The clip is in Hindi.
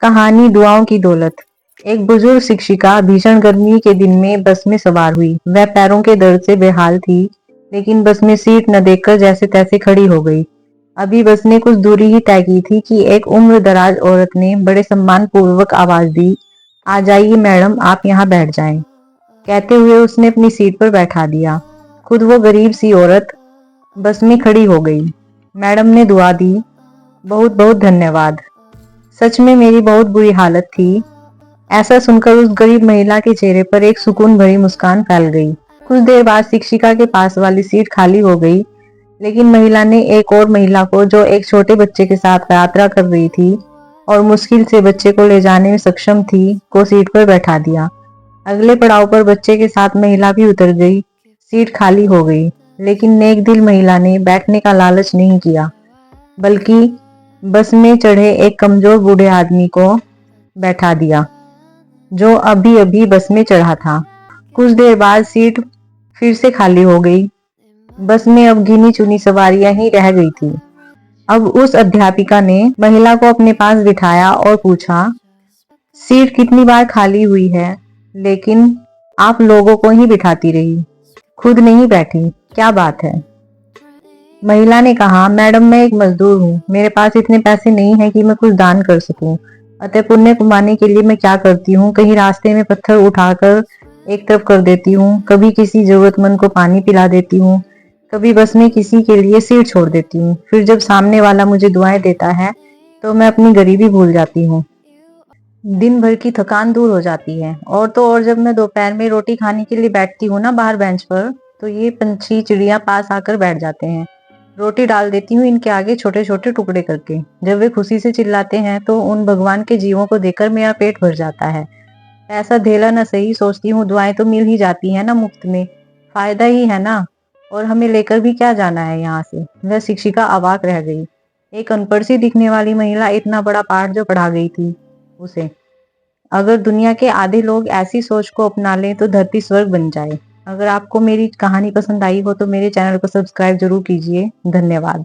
कहानी दुआओं की दौलत। एक बुजुर्ग शिक्षिका भीषण गर्मी के दिन में बस में सवार हुई। वह पैरों के दर्द से बेहाल थी, लेकिन बस में सीट न देखकर जैसे तैसे खड़ी हो गई। अभी बस ने कुछ दूरी ही तय की थी कि एक उम्र दराज औरत ने बड़े सम्मान पूर्वक आवाज दी, आ जाइए मैडम, आप यहाँ बैठ जाएं। कहते हुए उसने अपनी सीट पर बैठा दिया। खुद वो गरीब सी औरत बस में खड़ी हो गई। मैडम ने दुआ दी, बहुत बहुत धन्यवाद। सच में मेरी बहुत बुरी हालत थी। ऐसा सुनकर उस गरीब महिला के चेहरे पर एक सुकून भरी मुस्कान फैल गई। कुछ देर बाद शिक्षिका के पास वाली सीट खाली हो गई, लेकिन महिला ने एक और महिला को, जो एक छोटे बच्चे के साथ यात्रा कर रही थी और मुश्किल से बच्चे को ले जाने में सक्षम थी, को सीट पर बैठा दिया। अगले पड़ाव पर बच्चे के साथ महिला भी उतर गई। सीट खाली हो गई, लेकिन नेक दिल महिला ने बैठने का लालच नहीं किया, बल्कि बस में चढ़े एक कमजोर बूढ़े आदमी को बैठा दिया, जो अभी अभी बस में चढ़ा था। कुछ देर बाद सीट फिर से खाली हो गई। बस में अब गिनी चुनी सवारियां ही रह गई थी। अब उस अध्यापिका ने महिला को अपने पास बिठाया और पूछा, सीट कितनी बार खाली हुई है, लेकिन आप लोगों को ही बिठाती रही, खुद नहीं बैठी, क्या बात है? महिला ने कहा, मैडम मैं एक मजदूर हूँ, मेरे पास इतने पैसे नहीं है कि मैं कुछ दान कर सकूं। अतः पुण्य कमाने के लिए मैं क्या करती हूँ, कहीं रास्ते में पत्थर उठाकर एक तरफ कर देती हूँ, कभी किसी जरूरतमंद को पानी पिला देती हूँ, कभी बस में किसी के लिए सीट छोड़ देती हूँ। फिर जब सामने वाला मुझे दुआएं देता है तो मैं अपनी गरीबी भूल जाती हूँ। दिन भर की थकान दूर हो जाती है। और तो और जब मैं दोपहर में रोटी खाने के लिए बैठती हूँ ना बाहर बेंच पर, तो ये पंछी चिड़िया पास आकर बैठ जाते हैं। रोटी डाल देती हूँ इनके आगे छोटे छोटे टुकड़े करके। जब वे खुशी से चिल्लाते हैं तो उन भगवान के जीवों को देखकर मेरा पेट भर जाता है। ऐसा धेला न सही, सोचती हूँ दुआएं तो मिल ही जाती है ना मुफ्त में, फायदा ही है ना। और हमें लेकर भी क्या जाना है यहाँ से। वह शिक्षिका अवाक रह गई। एक अनपढ़ सी दिखने वाली महिला इतना बड़ा पाठ जो पढ़ा गई थी उसे। अगर दुनिया के आधे लोग ऐसी सोच को अपना लें तो धरती स्वर्ग बन जाए। अगर आपको मेरी कहानी पसंद आई हो तो मेरे चैनल को सब्सक्राइब जरूर कीजिए। धन्यवाद।